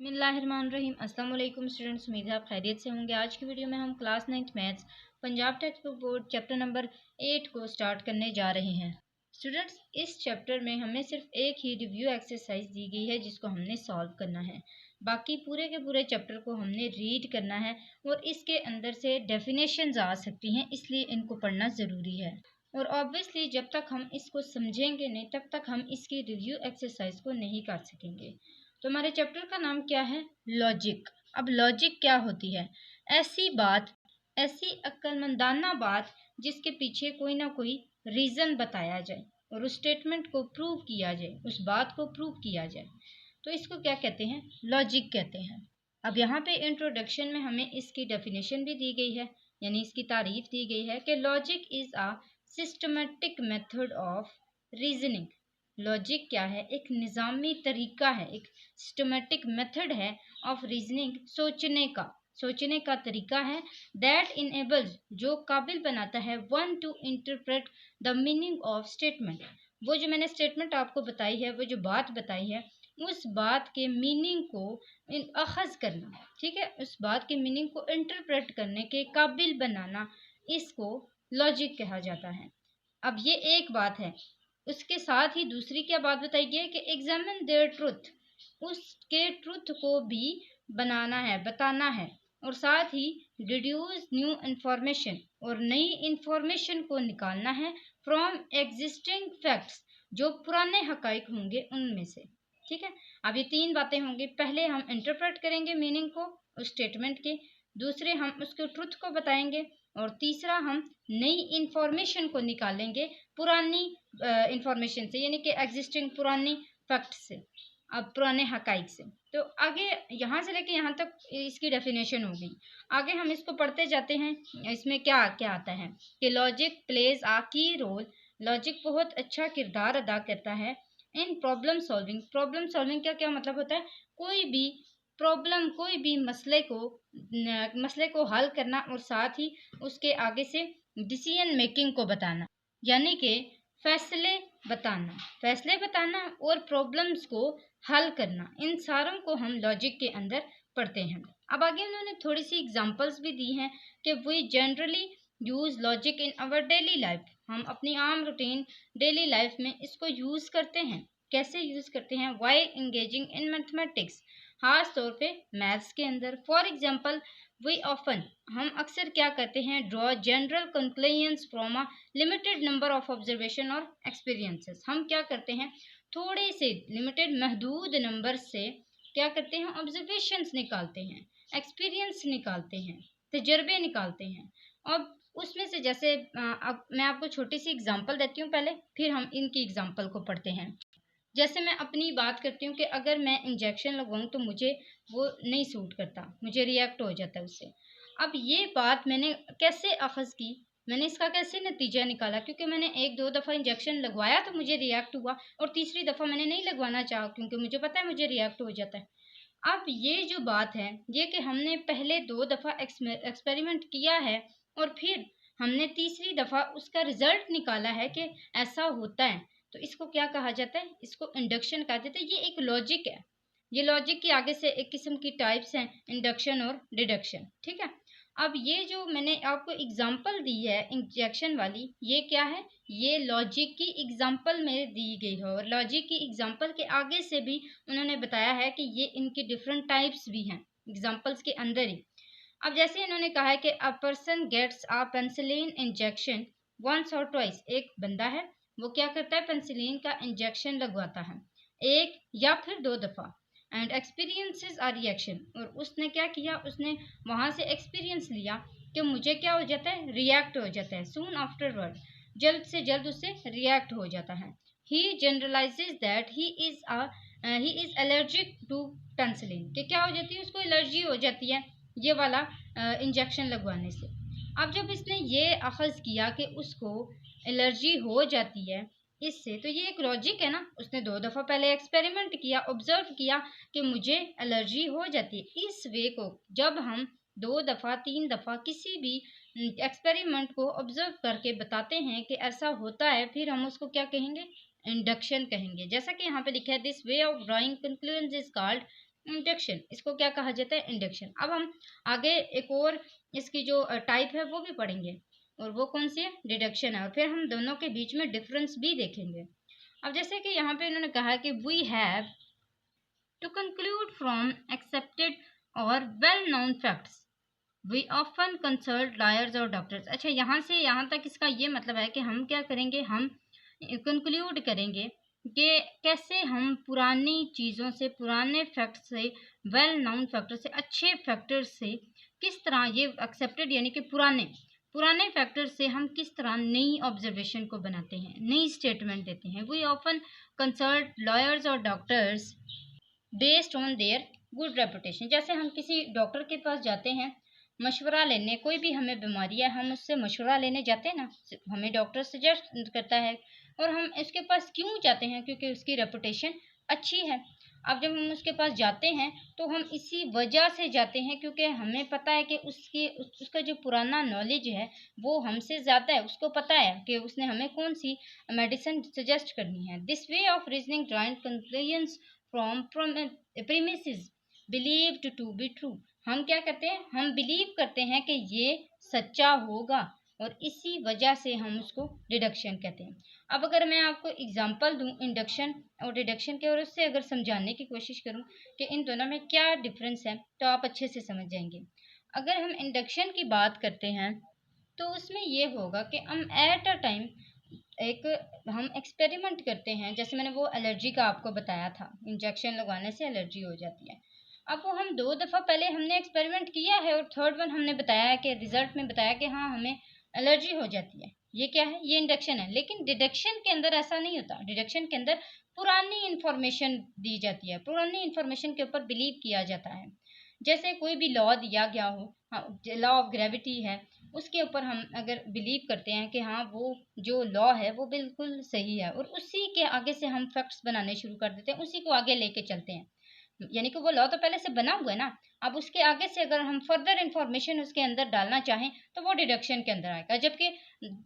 बिस्मिल्लाहिर्रहमानिर्रहीम। अस्सलाम वालेकुम स्टूडेंट्स, उम्मीद है आप खैरियत से होंगे। आज की वीडियो में हम class 9th maths Punjab text book board chapter number 8 को स्टार्ट करने जा रहे हैं। स्टूडेंट्स, इस चैप्टर में हमें सिर्फ एक ही रिव्यू एक्सरसाइज दी गई है जिसको हमने सॉल्व करना है। बाकी पूरे के पूरे चैप्टर को हमने रीड करना है और इसके अंदर से डेफिनेशंस आ सकती हैं, इसलिए इनको पढ़ना ज़रूरी है। और ऑब्वियसली जब तक हम इसको समझेंगे नहीं तब तक हम इसकी रिव्यू एक्सरसाइज को नहीं कर सकेंगे। तो हमारे चैप्टर का नाम क्या है? लॉजिक। अब लॉजिक क्या होती है? ऐसी बात, ऐसी अक्लमंदाना बात जिसके पीछे कोई ना कोई रीज़न बताया जाए और उस स्टेटमेंट को प्रूव किया जाए, उस बात को प्रूव किया जाए, तो इसको क्या कहते हैं? लॉजिक कहते हैं। अब यहाँ पे इंट्रोडक्शन में हमें इसकी डेफिनेशन भी दी गई है, यानी इसकी तारीफ दी गई है कि logic is a systematic method of reasoning. Logic क्या है? एक निज़ामी तरीका है, एक सिस्टमेटिक मेथड है ऑफ रीजनिंग, सोचने का तरीका है। दैट इनेबल्स, जो काबिल बनाता है one two interpret the meaning of statement. वो जो मैंने स्टेटमेंट आपको बताई है, वो जो बात बताई है, उस बात के मीनिंग को अखज़ करना, ठीक है, उस बात के मीनिंग को इंटरप्रेट करने के काबिल बनाना, इसको लॉजिक कहा जाता है। अब ये एक बात है। उसके साथ ही दूसरी क्या बात बताई गई है कि एग्जामिन देयर ट्रुथ, उसके ट्रुथ को भी बनाना है, बताना है, और साथ ही डिड्यूस न्यू इंफॉर्मेशन, और नई इंफॉर्मेशन को निकालना है फ्रॉम एग्जिस्टिंग फैक्ट्स, जो पुराने हकाइक होंगे उनमें से। ठीक है, अब ये तीन बातें होंगी। पहले हम इंटरप्रेट करेंगे मीनिंग को उस स्टेटमेंट के, दूसरे हम उसके ट्रुथ को बताएंगे, और तीसरा हम नई इंफॉर्मेशन को निकालेंगे पुरानी इंफॉर्मेशन से, यानी कि एग्जिस्टिंग पुरानी फैक्ट से, अब पुराने हकाइक से। तो आगे यहाँ से लेके यहाँ तक इसकी डेफिनेशन हो गई। आगे हम इसको पढ़ते जाते हैं। इसमें क्या क्या आता है कि लॉजिक प्लेज आ की रोल, लॉजिक बहुत अच्छा किरदार अदा करता है इन प्रॉब्लम सॉल्विंग। प्रॉब्लम सॉल्विंग का क्या मतलब होता है? कोई भी प्रॉब्लम, कोई भी मसले को हल करना, और साथ ही उसके आगे से डिसीजन मेकिंग को बताना, यानी कि फैसले बताना और प्रॉब्लम्स को हल करना, इन सारों को हम लॉजिक के अंदर पढ़ते हैं। अब आगे उन्होंने थोड़ी सी एग्जांपल्स भी दी हैं कि we generally use logic in our daily life. हम अपनी आम रूटीन डेली लाइफ में इसको यूज़ करते हैं। कैसे यूज़ करते हैं? वाइल इंगेजिंग इन मैथमेटिक्स, खास तौर पे मैथ्स के अंदर। फॉर एग्जांपल वी ऑफन, हम अक्सर क्या करते हैं? Draw general conclusions from a limited number of observation और एक्सपीरियंसेस। हम क्या करते हैं? थोड़े से लिमिटेड, महदूद नंबर से क्या करते हैं? ऑब्जर्वेशंस निकालते हैं, एक्सपीरियंस निकालते हैं, तजर्बे निकालते हैं। अब उसमें से जैसे अब मैं आपको छोटी सी एग्जांपल देती हूँ पहले, फिर हम इनकी एग्जांपल को पढ़ते हैं। जैसे मैं अपनी बात करती हूँ कि अगर मैं इंजेक्शन लगवाऊँ तो मुझे वो नहीं सूट करता, मुझे रिएक्ट हो जाता है उससे। अब ये बात मैंने कैसे अखज़ की, मैंने इसका कैसे नतीजा निकाला? क्योंकि मैंने एक दो दफ़ा इंजेक्शन लगवाया तो मुझे रिएक्ट हुआ, और तीसरी दफ़ा मैंने नहीं लगवाना चाहा क्योंकि मुझे पता है मुझे रिएक्ट हो जाता है। अब ये जो बात है, ये कि हमने पहले दो दफ़ा एक्सपेरिमेंट किया है और फिर हमने तीसरी दफ़ा उसका रिजल्ट निकाला है कि ऐसा होता है, तो इसको क्या कहा जाता है? इसको इंडक्शन कहा जाता है। ये एक लॉजिक है। ये लॉजिक की आगे से एक किस्म की टाइप्स हैं, इंडक्शन और डिडक्शन। ठीक है, अब ये जो मैंने आपको एग्जांपल दी है इंजेक्शन वाली, ये क्या है? ये लॉजिक की एग्जांपल में दी गई है, और लॉजिक की एग्जांपल के आगे से भी उन्होंने बताया है कि ये इनकी डिफरेंट टाइप्स भी हैं एग्जांपल्स के अंदर ही। अब जैसे इन्होंने कहा है कि a person gets a penicillin injection once और ट्वाइस। एक बंदा है, वो क्या करता है? पेंसिलिन का इंजेक्शन लगवाता है एक या फिर दो दफ़ा, एंड एक्सपीरियंसेस आ रिएक्शन, और उसने क्या किया? उसने वहाँ से एक्सपीरियंस लिया कि मुझे क्या हो जाता है? रिएक्ट हो जाता है। सून आफ्टरवर्ड, जल्द से जल्द उससे रिएक्ट हो जाता है। He generalises that he is allergic to penicillin, कि क्या हो जाती है? उसको एलर्जी हो जाती है ये वाला इंजेक्शन लगवाने से। अब जब इसने ये अखज़ किया कि उसको एलर्जी हो जाती है इससे, तो ये एक लॉजिक है ना। उसने दो दफ़ा पहले एक्सपेरिमेंट किया, ऑब्जर्व किया कि मुझे एलर्जी हो जाती है। इस वे को जब हम दो दफ़ा तीन दफ़ा किसी भी एक्सपेरिमेंट को ऑब्जर्व करके बताते हैं कि ऐसा होता है, फिर हम उसको क्या कहेंगे? इंडक्शन कहेंगे। जैसा कि यहाँ पे लिखा है, this way of drawing conclusion is called induction, इसको क्या कहा जाता है? इंडक्शन। अब हम आगे एक और इसकी जो टाइप है वो भी पढ़ेंगे, और वो कौन सी है? डिडक्शन है। और फिर हम दोनों के बीच में डिफरेंस भी देखेंगे। अब जैसे कि यहाँ पे इन्होंने कहा कि we have to conclude from accepted और well known facts we often consult lawyers और डॉक्टर्स। अच्छा, यहाँ से यहाँ तक इसका ये मतलब है कि हम क्या करेंगे? हम कंक्लूड करेंगे कि कैसे हम पुरानी चीज़ों से, पुराने फैक्ट से, वेल नाउन फैक्टर से, अच्छे फैक्टर से किस तरह ये एक्सेप्टेड यानी कि पुराने पुराने फैक्टर से हम किस तरह नई ऑब्जर्वेशन को बनाते हैं, नई स्टेटमेंट देते हैं। वी ऑफन कंसल्ट लॉयर्स और doctors based on their good reputation. जैसे हम किसी डॉक्टर के पास जाते हैं मशवरा लेने, कोई भी हमें बीमारी है हम उससे मशवरा लेने जाते हैं ना, हमें डॉक्टर सजेस्ट करता है, और हम इसके पास क्यों जाते हैं? क्योंकि उसकी रेपुटेशन अच्छी है। अब जब हम उसके पास जाते हैं तो हम इसी वजह से जाते हैं क्योंकि हमें पता है कि उसका जो पुराना नॉलेज है वो हमसे ज़्यादा है, उसको पता है कि उसने हमें कौन सी मेडिसिन सजेस्ट करनी है। This way of reasoning drawing conclusions from premises believed to be true. हम क्या करते हैं? हम बिलीव करते हैं कि ये सच्चा होगा, और इसी वजह से हम उसको डिडक्शन कहते हैं। अब अगर मैं आपको एग्जांपल दूं इंडक्शन और डिडक्शन के, और उससे अगर समझाने की कोशिश करूं कि इन दोनों में क्या डिफरेंस है, तो आप अच्छे से समझ जाएंगे। अगर हम इंडक्शन की बात करते हैं तो उसमें ये होगा कि हम एट अ टाइम एक हम एक्सपेरिमेंट करते हैं। जैसे मैंने वो एलर्जी का आपको बताया था, इंजेक्शन लगवाने से एलर्जी हो जाती है। अब वो हम 2 दफ़ा पहले हमने एक्सपेरिमेंट किया है, और थर्ड वन हमने बताया है कि रिजल्ट में बताया कि हाँ हमें एलर्जी हो जाती है। ये क्या है? ये इंडक्शन है। लेकिन डिडक्शन के अंदर ऐसा नहीं होता। डिडक्शन के अंदर पुरानी इंफॉर्मेशन दी जाती है, पुरानी इंफॉर्मेशन के ऊपर बिलीव किया जाता है। जैसे कोई भी लॉ दिया गया हो, हाँ लॉ ऑफ ग्रेविटी है, उसके ऊपर हम अगर बिलीव करते हैं कि हाँ वो जो लॉ है वो बिल्कुल सही है, और उसी के आगे से हम फैक्ट्स बनाने शुरू कर देते हैं, उसी को आगे लेके चलते हैं। यानी कि वो लॉ तो पहले से बना हुआ है ना, अब उसके आगे से अगर हम फर्दर इंफॉर्मेशन उसके अंदर डालना चाहें तो वो डिडक्शन के अंदर आएगा। जबकि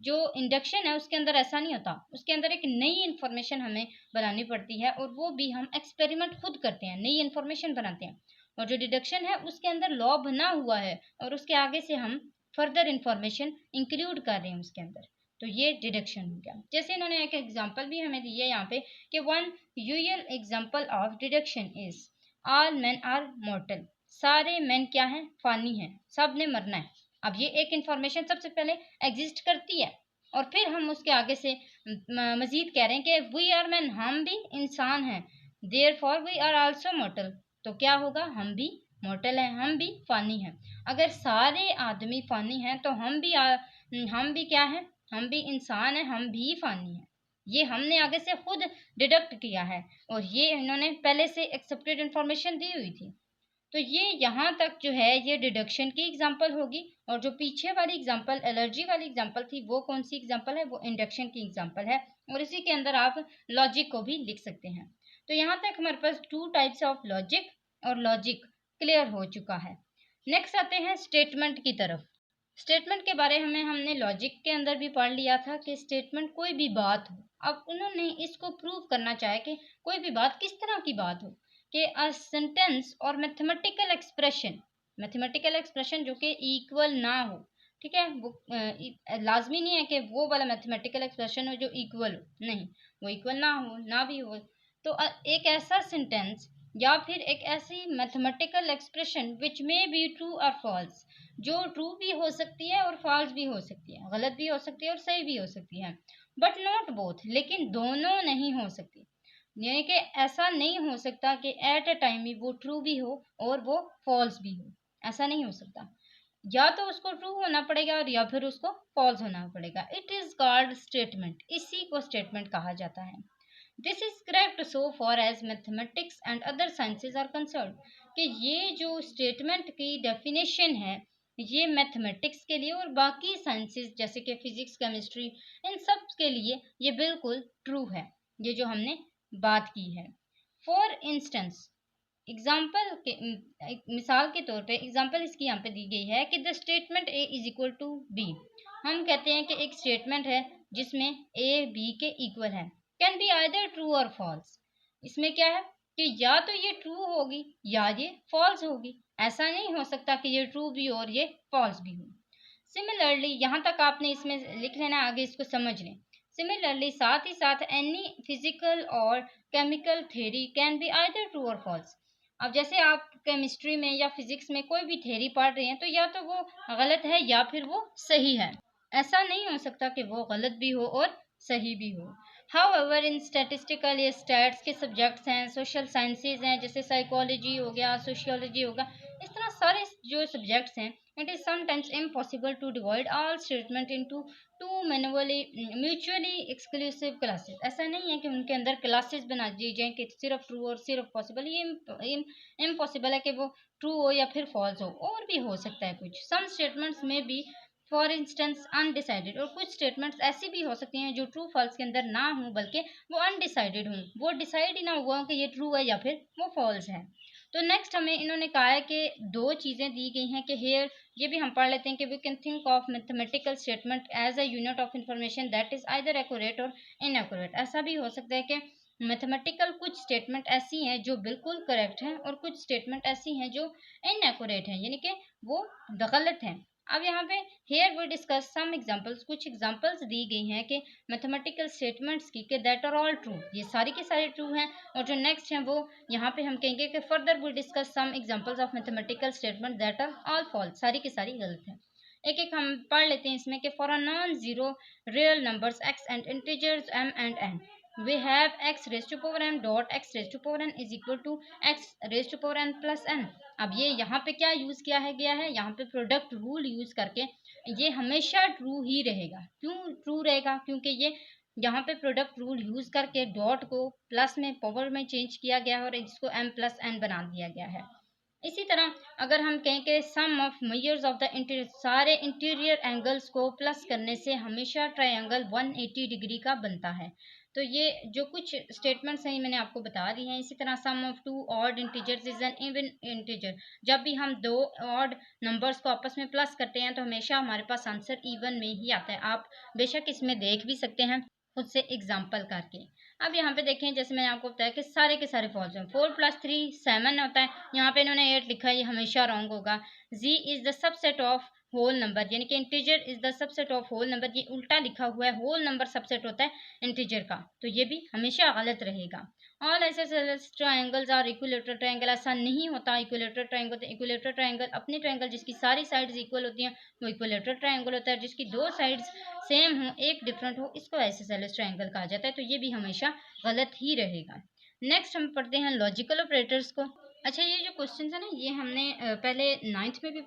जो इंडक्शन है उसके अंदर ऐसा नहीं होता, उसके अंदर एक नई इंफॉर्मेशन हमें बनानी पड़ती है, और वो भी हम एक्सपेरिमेंट खुद करते हैं, नई इंफॉर्मेशन बनाते हैं। और जो डिडक्शन है उसके अंदर लॉ बना हुआ है, और उसके आगे से हम फर्दर इंफॉर्मेशन इंक्लूड कर रहे हैं उसके अंदर। तो ये डिडक्शन हो गया। जैसे इन्होंने एक एग्जांपल भी हमें दी है यहाँ पे कि one usual example of deduction is all man are mortal. सारे मैन क्या हैं? फानी हैं, सब ने मरना है। अब ये एक इंफॉर्मेशन सबसे पहले एग्जिस्ट करती है, और फिर हम उसके आगे से मजीद कह रहे हैं कि वी आर मैन, हम भी इंसान हैं, therefore we are also mortal. तो क्या होगा? हम भी मॉर्टल हैं, हम भी फानी हैं। अगर सारे आदमी फानी हैं तो हम भी क्या हैं? हम भी इंसान हैं, हम भी फानी हैं। ये हमने आगे से खुद डिडक्ट किया है, और ये इन्होंने पहले से एक्सेप्टेड इंफॉर्मेशन दी हुई थी। तो ये यहाँ तक जो है ये डिडक्शन की एग्जांपल होगी, और जो पीछे वाली एग्जांपल एलर्जी वाली एग्जांपल थी वो कौन सी एग्जांपल है? वो इंडक्शन की एग्जांपल है, और इसी के अंदर आप लॉजिक को भी लिख सकते हैं। तो यहाँ तक हमारे पास 2 टाइप्स ऑफ लॉजिक और लॉजिक क्लियर हो चुका है। नेक्स्ट आते हैं स्टेटमेंट की तरफ। स्टेटमेंट के बारे में हमने लॉजिक के अंदर भी पढ़ लिया था कि स्टेटमेंट कोई भी बात हो। अब उन्होंने इसको प्रूव करना चाहे कि कोई भी बात किस तरह की बात हो, कि अ सेंटेंस और मैथमेटिकल एक्सप्रेशन जो कि इक्वल ना हो। ठीक है, वो लाजमी नहीं है कि वो वाला मैथमेटिकल एक्सप्रेशन हो जो इक्वल हो, नहीं, वो इक्वल ना हो, ना भी हो। तो एक ऐसा सेंटेंस या फिर एक ऐसी मैथमेटिकल एक्सप्रेशन विच में बी ट्रू और फॉल्स, जो ट्रू भी हो सकती है और फॉल्स भी हो सकती है, गलत भी हो सकती है और सही भी हो सकती है, बट नॉट बोथ, लेकिन दोनों नहीं हो सकती। यानी कि ऐसा नहीं हो सकता कि एट अ टाइम ही वो ट्रू भी हो और वो फॉल्स भी हो, ऐसा नहीं हो सकता। या तो उसको ट्रू होना पड़ेगा और या फिर उसको फॉल्स होना पड़ेगा। इट इज कॉल्ड स्टेटमेंट, इसी को स्टेटमेंट कहा जाता है। This is correct so far as mathematics and other sciences are concern, कि ये जो स्टेटमेंट की डेफिनेशन है ये मैथमेटिक्स के लिए और बाकी साइंसेज जैसे कि फिजिक्स, केमिस्ट्री, इन सब के लिए ये बिल्कुल ट्रू है, ये जो हमने बात की है। फॉर इंस्टेंस, एग्जाम्पल के मिसाल के तौर पे एग्जाम्पल इसकी यहाँ पे दी गई है कि the statement A is equal to B. हम कहते हैं कि एक स्टेटमेंट है जिसमें ए बी के इक्वल है, कैन बी आइदर ट्रू और फॉल्स। इसमें क्या है? कि या तो ये ट्रू होगी या ये फॉल्स होगी। ऐसा नहीं हो सकता कि ये ट्रू भी हो और ये फॉल्स भी हो। सिमिलरली यहाँ तक आपने इसमें लिख लेना, आगे इसको समझ लें। सिमिलरली साथ ही साथ एनी फिजिकल और chemical theory can be either true और फॉल्स। अब जैसे आप केमिस्ट्री में या फिजिक्स में कोई भी थ्योरी पढ़ रहे हैं तो या तो वो गलत है या फिर वो सही है। ऐसा नहीं हो सकता कि वो गलत भी हो और सही भी हो। हाउएवर इन स्टैटिस्टिकल ये स्टैट्स के सब्जेक्ट्स हैं, सोशल साइंसेज हैं, जैसे साइकोलॉजी हो गया, सोशियोलॉजी हो गया, इस तरह सारे जो सब्जेक्ट्स हैं, it is sometimes impossible to divide all statement into two mutually exclusive classes। ऐसा नहीं है कि उनके अंदर क्लासेस बना दी जाए कि सिर्फ ट्रू और सिर्फ पॉसिबल, ये इम्पॉसिबल है कि वो ट्रू हो या फिर फॉल्स हो, और भी हो सकता है कुछ। सम स्टेटमेंट्स में भी फॉर इंस्टेंस अनडिसाइडेड, और कुछ स्टेटमेंट्स ऐसी भी हो सकती हैं जो ट्रू फॉल्स के अंदर ना हो बल्कि वो अनडिसाइडेड हों, वो डिसाइड ही ना हुआ हो कि ये ट्रू है या फिर वो फॉल्स है। तो नेक्स्ट हमें इन्होंने कहा है कि दो चीज़ें दी गई हैं कि हेयर, ये भी हम पढ़ लेते हैं कि we can think of mathematical statement as a unit of information that is either accurate और इनएक्यूरेट। ऐसा भी हो सकता है कि मैथमेटिकल कुछ स्टेटमेंट ऐसी हैं जो बिल्कुल करेक्ट हैं और कुछ स्टेटमेंट ऐसी हैं जो इनएक्यूरेट हैं, यानी कि वो गलत हैं। अब यहाँ पे here we discuss some examples, कुछ एग्जांपल्स दी गई हैं कि मैथमेटिकल स्टेटमेंट्स की कि दैट आर ऑल ट्रू, ये सारी के सारे ट्रू हैं। और जो नेक्स्ट हैं वो यहाँ पे हम कहेंगे कि further we discuss some examples of mathematical statement that are all false, सारी की सारी गलत हैं। एक एक हम पढ़ लेते हैं इसमें कि for a non zero real numbers x and integers m and n we have x raised to power m dot x raised to power n is equal to x raised to power n plus n। अब ये यहाँ पे क्या use किया है गया है, यहाँ पे प्रोडक्ट रूल यूज करके ये हमेशा ट्रू ही रहेगा। क्यों ट्रू रहेगा? क्योंकि ये यहाँ पे प्रोडक्ट रूल यूज करके डॉट को प्लस में पावर में चेंज किया गया है और इसको m प्लस n बना दिया गया है। इसी तरह अगर हम कहें कि sum of measures of the interior, सारे इंटीरियर एंगल्स को प्लस करने से हमेशा ट्रायंगल 180 डिग्री का बनता है। तो ये जो कुछ स्टेटमेंट्स हैं मैंने आपको बता दी हैं। इसी तरह sum of two odd integers is an even integer, जब भी हम दो ऑड नंबर्स को आपस में प्लस करते हैं तो हमेशा हमारे पास आंसर इवन में ही आता है। आप बेशक इसमें देख भी सकते हैं खुद से एग्जाम्पल करके। अब यहाँ पे देखें, जैसे मैंने आपको बताया कि सारे के सारे फॉल्स हैं। 4 + 3 7 होता है, यहाँ पे इन्होंने 8 लिखा है, ये हमेशा रॉन्ग होगा। z is the subset of whole number, यानी कि integer is the subset of whole number, ये उल्टा लिखा हुआ है, होल नंबर सबसेट होता है इंटीजर का, तो ये भी हमेशा गलत रहेगा। All isosceles triangles are equilateral triangle, ऐसा नहीं होता। इक्विलेटरल ट्रायंगल, इक्विलेटरल ट्रायंगल अपनी ट्रायंगल जिसकी सारी साइड्स इक्वल होती हैं वो इक्विलेटरल ट्रायंगल होता है। जिसकी दो साइड्स सेम हो, एक डिफरेंट हो, इसको आइसोसेलेस ट्रायंगल कहा जाता है। तो ये भी हमेशा गलत ही रहेगा। नेक्स्ट हम पढ़ते हैं लॉजिकल ऑपरेटर्स को। अच्छा, ये जो क्वेश्चन है ना, ये हमने पहले 9th में भी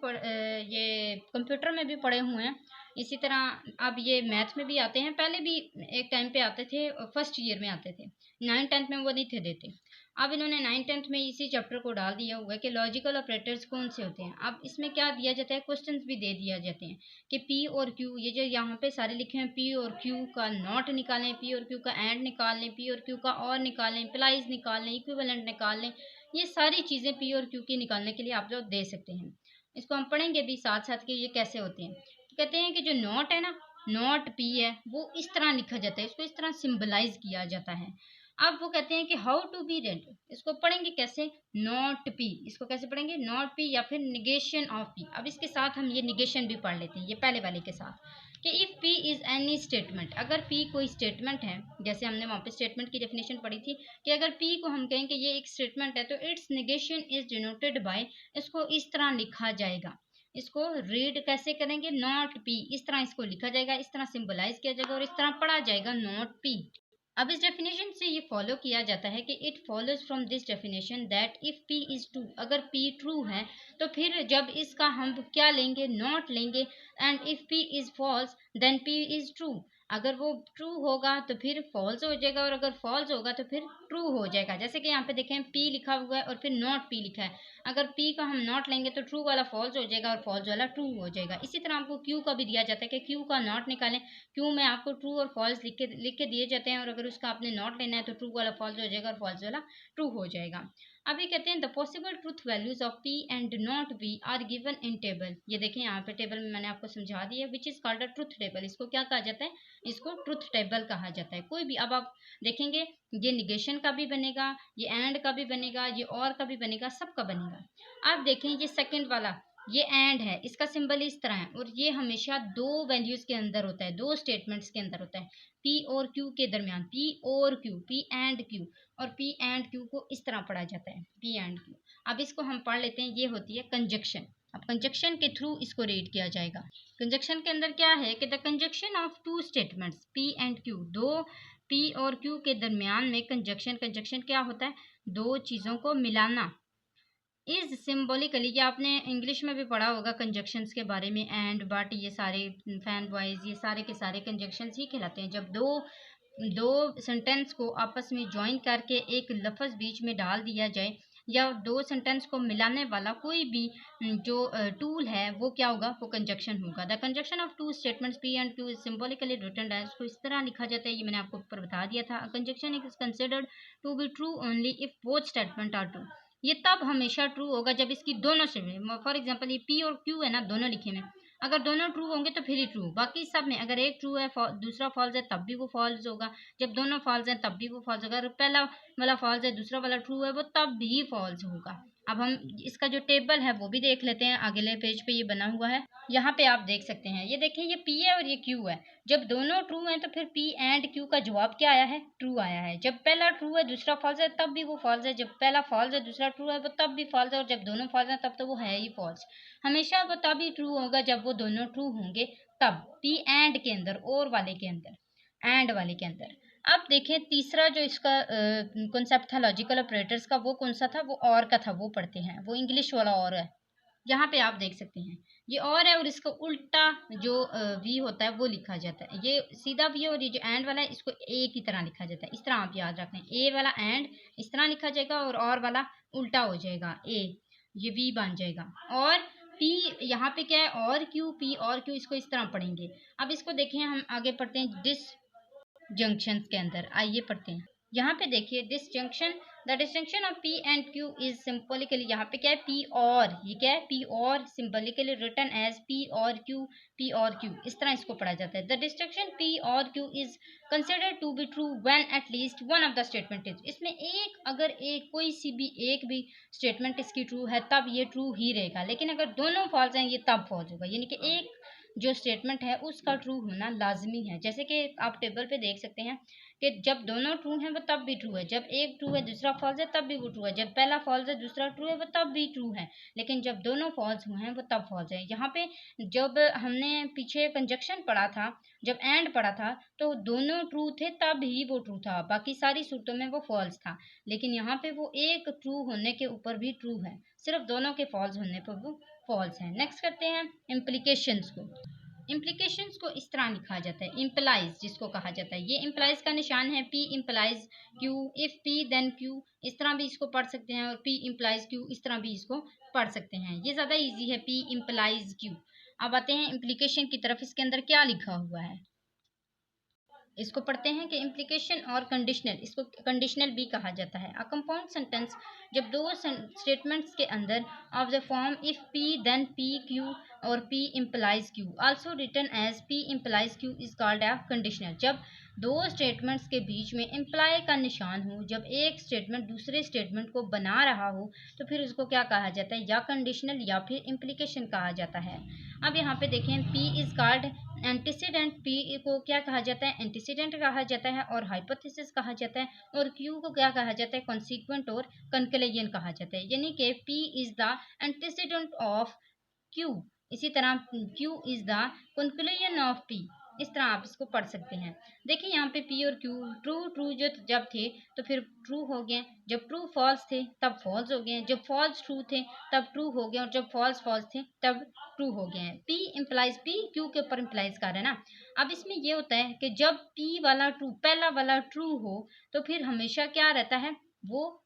ये कंप्यूटर में भी पढ़े हुए हैं। इसी तरह अब ये मैथ में भी आते हैं, पहले भी एक टाइम पे आते थे, फर्स्ट ईयर में आते थे, 9th-10th में वो नहीं थे देते। अब इन्होंने 9th-10th में इसी चैप्टर को डाल दिया हुआ है कि लॉजिकल ऑपरेटर्स कौन से होते हैं। अब इसमें क्या दिया जाता है, क्वेश्चंस भी दे दिया जाते हैं कि पी और क्यू, ये जो यहाँ पे सारे लिखे हैं, पी और क्यू का नॉट निकालें, पी और क्यू का एंड निकाल लें, पी और क्यू का और निकालें, प्लाइज निकाल लें, इक्विवेलेंट निकाल लें। ये सारी चीज़ें पी और क्यू की निकालने के लिए आप लोग दे सकते हैं। इसको हम पढ़ेंगे भी साथ साथ कि ये कैसे होते हैं। तो कहते हैं कि जो नॉट है ना, नॉट पी है, वो इस तरह लिखा जाता है, इसको इस तरह सिंबलाइज किया जाता है। अब वो कहते हैं कि हाउ टू बी रेड, इसको पढ़ेंगे कैसे, नॉट पी, इसको कैसे पढ़ेंगे, नॉट पी या फिर निगेशन ऑफ पी। अब इसके साथ हम ये निगेशन भी पढ़ लेते हैं, ये पहले वाले के साथ, कि if P is any statement, अगर पी कोई स्टेटमेंट है, जैसे हमने वहाँ पे स्टेटमेंट की डेफिनेशन पढ़ी थी कि अगर पी को हम कहें कि ये एक स्टेटमेंट है तो it's negation is denoted by, इसको इस तरह लिखा जाएगा। इसको रीड कैसे करेंगे, नॉट पी, इस तरह इसको लिखा जाएगा, इस तरह सिंबलाइज किया जाएगा और इस तरह पढ़ा जाएगा, नॉट पी। अब इस डेफिनेशन से ये फॉलो किया जाता है कि it follows from this definition that if P is true, अगर पी ट्रू है तो फिर जब इसका हम क्या लेंगे, नॉट लेंगे। And if P is false then P is true, अगर वो ट्रू होगा तो फिर फॉल्स हो जाएगा और अगर फॉल्स होगा तो फिर ट्रू हो जाएगा। जैसे कि यहाँ पे देखें पी लिखा हुआ है और फिर नॉट पी लिखा है। अगर P का हम नॉट लेंगे तो ट्रू वाला फॉल्स हो जाएगा और फॉल्स वाला ट्रू हो जाएगा। इसी तरह आपको Q का भी दिया जाता है कि Q का नॉट निकालें। Q में आपको ट्रू और फॉल्स लिख के दिए जाते हैं, और अगर उसका आपने नॉट लेना है तो ट्रू वाला फॉल्स हो जाएगा और फॉल्स वाला ट्रू हो जाएगा। अभी कहते हैं the possible truth values of P and not P are given in table. ये देखें यहाँ पे टेबल में मैंने आपको समझा दिया, which is called a truth table. इसको क्या कहा जाता है? इसको ट्रूथ टेबल कहा जाता है। कोई भी, अब आप देखेंगे ये निगेशन का भी बनेगा, ये एंड का भी बनेगा, ये और का भी बनेगा, सबका बनेगा। आप देखें ये सेकंड वाला, ये एंड है, इसका सिंबल इस तरह है, और ये हमेशा दो वैल्यूज के अंदर होता है, दो स्टेटमेंट्स के अंदर होता है, P और Q के दरमियान, P और Q, P एंड Q, और P एंड Q को इस तरह पढ़ा जाता है, P एंड Q। अब इसको हम पढ़ लेते हैं, ये होती है कंजक्शन। अब कंजक्शन के थ्रू इसको रीड किया जाएगा। कंजक्शन के अंदर क्या है कि the conjunction of two statements P and Q, दो P और Q के दरमियान में कंजक्शन, कंजक्शन क्या होता है? दो चीज़ों को मिलाना। इज सिम्बॉलिकली, ये आपने इंग्लिश में भी पढ़ा होगा कंजक्शंस के बारे में, एंड बट, ये सारे फैन बॉयज, ये सारे के सारे कंजक्शंस ही कहलाते हैं। जब दो सेंटेंस को आपस में ज्वाइन करके एक लफ्ज़ बीच में डाल दिया जाए, या दो सेंटेंस को मिलाने वाला कोई भी जो टूल है, वो क्या होगा? वो कंजक्शन होगा। The conjunction of two statements P and Q is symbolically written as, को इस तरह लिखा जाता है, ये मैंने आपको ऊपर बता दिया था। Conjunction is considered to be true only if both statement are true. ये तब हमेशा ट्रू होगा जब इसकी दोनों से, फॉर एग्जांपल ये P और Q है ना, दोनों लिखे हैं, अगर दोनों ट्रू होंगे तो फिर ही ट्रू। बाकी सब में अगर एक ट्रू है दूसरा फॉल्स है तब भी वो फॉल्स होगा, जब दोनों फॉल्स हैं तब भी वो फॉल्स होगा, अगर पहला वाला फॉल्स है दूसरा वाला ट्रू है वो तब भी फॉल्स होगा। अब हम इसका जो टेबल है वो भी देख लेते हैं, अगले पेज पे ये बना हुआ है, यहाँ पे आप देख सकते हैं। ये देखिए ये P है और ये Q है। जब दोनों ट्रू हैं तो फिर P एंड Q का जवाब क्या आया है? ट्रू आया है। जब पहला ट्रू है दूसरा फॉल्स है तब भी वो फॉल्स है, जब पहला फॉल्स है दूसरा ट्रू है वो तब भी फॉल्स है, और जब दोनों फॉल्स हैं तब तो वो है ही फॉल्स। हमेशा वो तभी ट्रू होगा जब वो दोनों ट्रू होंगे, तब P एंड के अंदर, और वाले के अंदर, एंड वाले के अंदर। अब देखें तीसरा जो इसका कॉन्सेप्ट था लॉजिकल ऑपरेटर्स का, वो कौन सा था? वो और का था, वो पढ़ते हैं, वो इंग्लिश वाला और है। यहाँ पे आप देख सकते हैं ये और है, और इसका उल्टा जो वी होता है वो लिखा जाता है। ये सीधा वी है, और ये जो एंड वाला है इसको ए की तरह लिखा जाता है। इस तरह आप याद रखें, ए वाला एंड इस तरह लिखा जाएगा और वाला उल्टा हो जाएगा, ए, ये वी बन जाएगा। और पी यहाँ पे क्या है? और क्यू, पी और क्यू, इसको इस तरह पढ़ेंगे। अब इसको देखें, हम आगे पढ़ते हैं डिस जंक्शंस के अंदर, आइए पढ़ते हैं। यहाँ पे देखिए disjunction, the distinction of P and Q is symbolically, यहाँ पे क्या है? P और, ये क्या है? P और, सिंबॉलिकली रिटन एज P और Q, P और Q, इस तरह इसको पढ़ा जाता है। द डिस्टिंक्शन P और Q is considered to be true when एट लीस्ट one of the statement is, इसमें अगर कोई सी भी एक भी स्टेटमेंट इसकी ट्रू है तब ये ट्रू ही रहेगा, लेकिन अगर दोनों फॉल्स हैं ये तब फॉल्स होगा। यानी कि एक जो स्टेटमेंट है उसका ट्रू होना लाजमी है। जैसे कि आप टेबल पे देख सकते हैं कि जब दोनों ट्रू हैं वो तब भी ट्रू है, जब एक ट्रू है दूसरा फॉल्स है तब भी वो ट्रू है, जब पहला फॉल्स है दूसरा ट्रू है वो तब भी ट्रू है, लेकिन जब दोनों फॉल्स हुए हैं वो तब फॉल्स है। यहाँ पे जब हमने पीछे कंजक्शन पढ़ा था, जब एंड पढ़ा था, तो दोनों ट्रू थे तब ही वो ट्रू था, बाकी सारी सूरतों में वो फॉल्स था। लेकिन यहाँ पे वो एक ट्रू होने के ऊपर भी ट्रू है, सिर्फ दोनों के फॉल्स होने पर वो फॉल्स है। नेक्स्ट करते हैं इम्प्लीकेशंस को। इम्प्लीकेशंस को इस तरह लिखा जाता है, इम्प्लाइज जिसको कहा जाता है, ये इम्प्लाइज का निशान है, P implies Q, if P then Q, इस तरह भी इसको पढ़ सकते हैं, और P इम्प्लाइज Q इस तरह भी इसको पढ़ सकते हैं। ये ज़्यादा इजी है, P इम्प्लाइज Q। अब आते हैं इम्प्लीकेशन की तरफ, इसके अंदर क्या लिखा हुआ है इसको पढ़ते हैं कि इम्प्लीकेशन और कंडीशनल, इसको कंडीशनल भी कहा जाता है। अ कंपाउंड सेंटेंस, जब दो स्टेटमेंट्स के अंदर of the form if P then P Q और P implies Q also written as P implies Q is called a conditional. जब दो स्टेटमेंट्स के बीच में इम्प्लाई का निशान हो, जब एक स्टेटमेंट दूसरे स्टेटमेंट को बना रहा हो, तो फिर उसको क्या कहा जाता है? या कंडीशनल या फिर इम्प्लीकेशन कहा जाता है। अब यहाँ पे देखें, P is called antecedent, P को क्या कहा जाता है? एंटीसीडेंट कहा जाता है, और हाइपोथेसिस कहा जाता है, और Q को क्या कहा जाता है? कॉन्सिक्वेंट और कंक्लूजन कहा जाता है। यानी कि P is the antecedent of Q, इसी तरह Q is the conclusion of P, इस तरह आप इसको पढ़ सकते हैं। देखिए यहाँ पे P और Q ट्रू जो जब थे तो फिर ट्रू हो गए, जब ट्रू फॉल्स थे तब फॉल्स हो गए, जब फॉल्स ट्रू थे तब ट्रू हो गए, और जब फॉल्स थे तब ट्रू हो गए हैं। P इम्प्लाइज, P Q के ऊपर इम्प्लाइज कर रहा है ना। अब इसमें ये होता है कि जब P वाला ट्रू, पहला वाला ट्रू हो, तो फिर हमेशा क्या रहता है? वो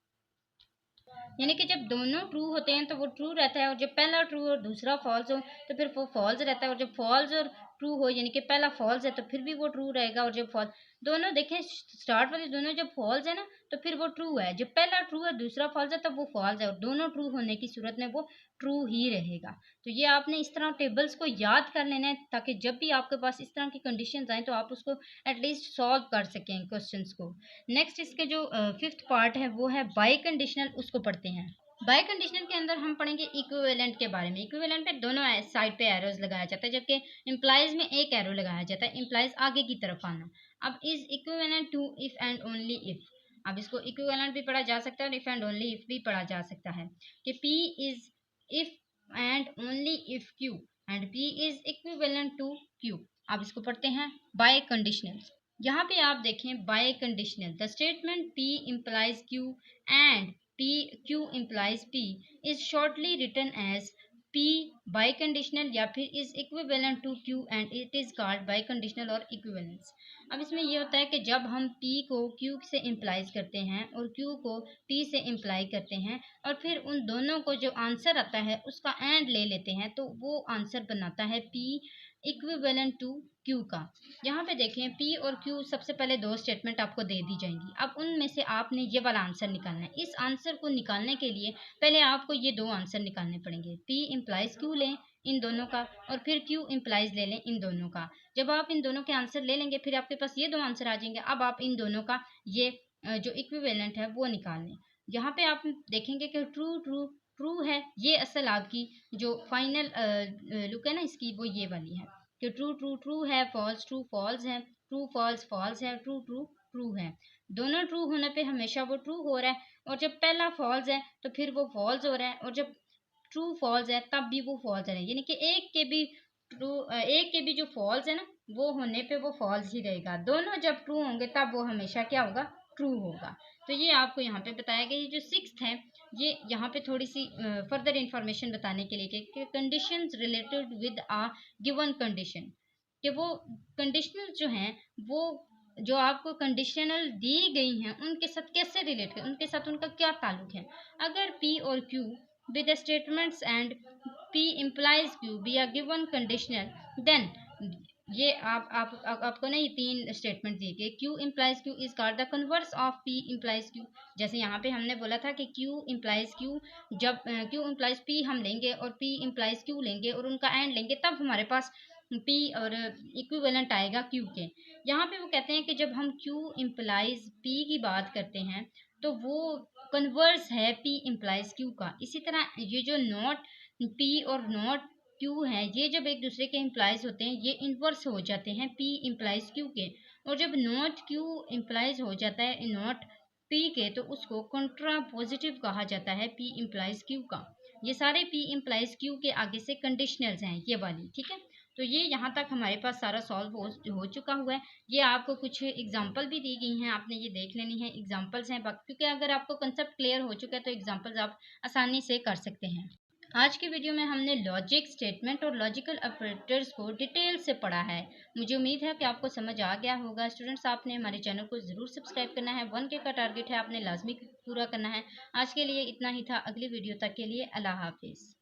यानी कि जब दोनों ट्रू होते हैं तो वो ट्रू रहता है, और जब पहला ट्रू और दूसरा फॉल्स हो तो फिर वो फॉल्स रहता है, और जब फॉल्स और ट्रू हो यानी कि पहला फॉल्स है तो फिर भी वो ट्रू रहेगा, और जब फॉल्स दोनों देखें स्टार्ट वाले दोनों जब फॉल्स है ना तो फिर वो ट्रू है, जब पहला ट्रू है दूसरा फॉल्स है तब वो फॉल्स है, और दोनों ट्रू होने की सूरत में वो ट्रू ही रहेगा। तो ये आपने इस तरह टेबल्स को याद कर लेना है ताकि जब भी आपके पास इस तरह की कंडीशंस आए तो आप उसको एटलीस्ट सॉल्व कर सकें क्वेश्चंस को। नेक्स्ट इसके जो फिफ्थ पार्ट है वो है बाई कंडीशनल, उसको पढ़ते हैं। बाय कंडीशनल के अंदर हम पढ़ेंगे इक्विवेलेंट के बारे में। इक्विवेलेंट पे दोनों साइड पे एरोज लगाया जाता है, जबकि इम्प्लाइज में एक एरो लगाया जाता है, इम्प्लाइज आगे की तरफ आना। अब is equivalent to if and only if. अब इसको इक्विवेलेंट भी पढ़ा जा सकता है और इफ एंड ओनली इफ भी पढ़ा जा सकता है कि P is if and only if Q and P is equivalent to Q। अब इसको पढ़ते हैं बाय कंडीशनल। यहाँ पे आप देखें bye conditional, the statement P implies Q and Q implies P is shortly written as P biconditional या फिर is equivalent to Q and it is called biconditional और equivalence। अब इसमें ये होता है कि जब हम P को Q से इम्प्लाइज करते हैं और Q को P से इम्प्लाई करते हैं और फिर उन दोनों को जो आंसर आता है उसका एंड ले लेते हैं तो वो आंसर बनाता है P इक्विवेलेंट टू Q का। यहाँ पे देखें P और Q सबसे पहले दो स्टेटमेंट आपको दे दी जाएंगी। अब उनमें से आपने ये वाला आंसर निकालना है। इस आंसर को निकालने के लिए पहले आपको ये दो आंसर निकालने पड़ेंगे। P इम्प्लाइज Q लें इन दोनों का और फिर Q इम्प्लाइज ले लें इन दोनों का। जब आप इन दोनों के आंसर ले लेंगे फिर आपके पास ये दो आंसर आ जाएंगे। अब आप इन दोनों का ये जो इक्विवेलेंट है वो निकाल लें। यहाँ पे आप देखेंगे कि ट्रू ट्रू ट्रू है, ये असल आपकी जो फाइनल लुक है ना इसकी वो ये वाली है कि ट्रू ट्रू ट्रू है, फॉल्स ट्रू फॉल्स है, ट्रू फॉल्स फॉल्स है, ट्रू ट्रू ट्रू है। दोनों ट्रू होने पे हमेशा वो ट्रू हो रहा है, और जब पहला फॉल्स है तो फिर वो फॉल्स हो रहा है, और जब ट्रू फॉल्स है तब भी वो फॉल्स है। यानी कि एक के भी जो फॉल्स है ना वो होने पे वो फॉल्स ही रहेगा। दोनों जब ट्रू होंगे तब वो हमेशा क्या होगा, ट्रू होगा। तो ये आपको यहाँ पे बताया गया। ये जो सिक्स्थ है ये यहाँ पे थोड़ी सी फर्दर इंफॉर्मेशन बताने के लिए कि conditions related with a given condition, कि वो कंडीशनल जो हैं वो जो आपको कंडीशनल दी गई हैं उनके साथ कैसे रिलेट करें, उनके साथ उनका क्या ताल्लुक है। अगर P और Q with the statements and P implies Q be a given conditional then ये आपको ना ये तीन स्टेटमेंट दिए गए। Q implies Q is called the converse of P implies Q। जैसे यहाँ पे हमने बोला था कि Q implies Q, जब Q implies P हम लेंगे और P implies Q लेंगे और उनका एंड लेंगे तब हमारे पास P और इक्विवेलेंट आएगा Q के। यहाँ पे वो कहते हैं कि जब हम Q implies P की बात करते हैं तो वो कन्वर्स है P implies Q का। इसी तरह ये जो नॉट P और नॉट Q है ये जब एक दूसरे के इम्प्लाइज होते हैं ये इन्वर्स हो जाते हैं P इम्प्लाइज Q के, और जब नॉट Q इम्प्लाइज हो जाता है नॉट P के तो उसको कंट्रा पॉजिटिव कहा जाता है P इम्प्लाइज Q का। ये सारे P इम्प्लाइज Q के आगे से कंडीशनल्स हैं ये वाली, ठीक है। तो ये यहाँ तक हमारे पास सारा सॉल्व हो चुका हुआ है। ये आपको कुछ एग्जांपल भी दी गई हैं, आपने ये देख लेनी है। एग्जांपल्स हैं क्योंकि अगर आपको कंसेप्ट क्लियर हो चुका है तो एग्जांपल्स आप आसानी से कर सकते हैं। आज की वीडियो में हमने लॉजिक स्टेटमेंट और लॉजिकल ऑपरेटर्स को डिटेल से पढ़ा है। मुझे उम्मीद है कि आपको समझ आ गया होगा। स्टूडेंट्स आपने हमारे चैनल को ज़रूर सब्सक्राइब करना है। 1K का टारगेट है, आपने लाजमी पूरा करना है। आज के लिए इतना ही था। अगली वीडियो तक के लिए अल्लाह हाफिज़।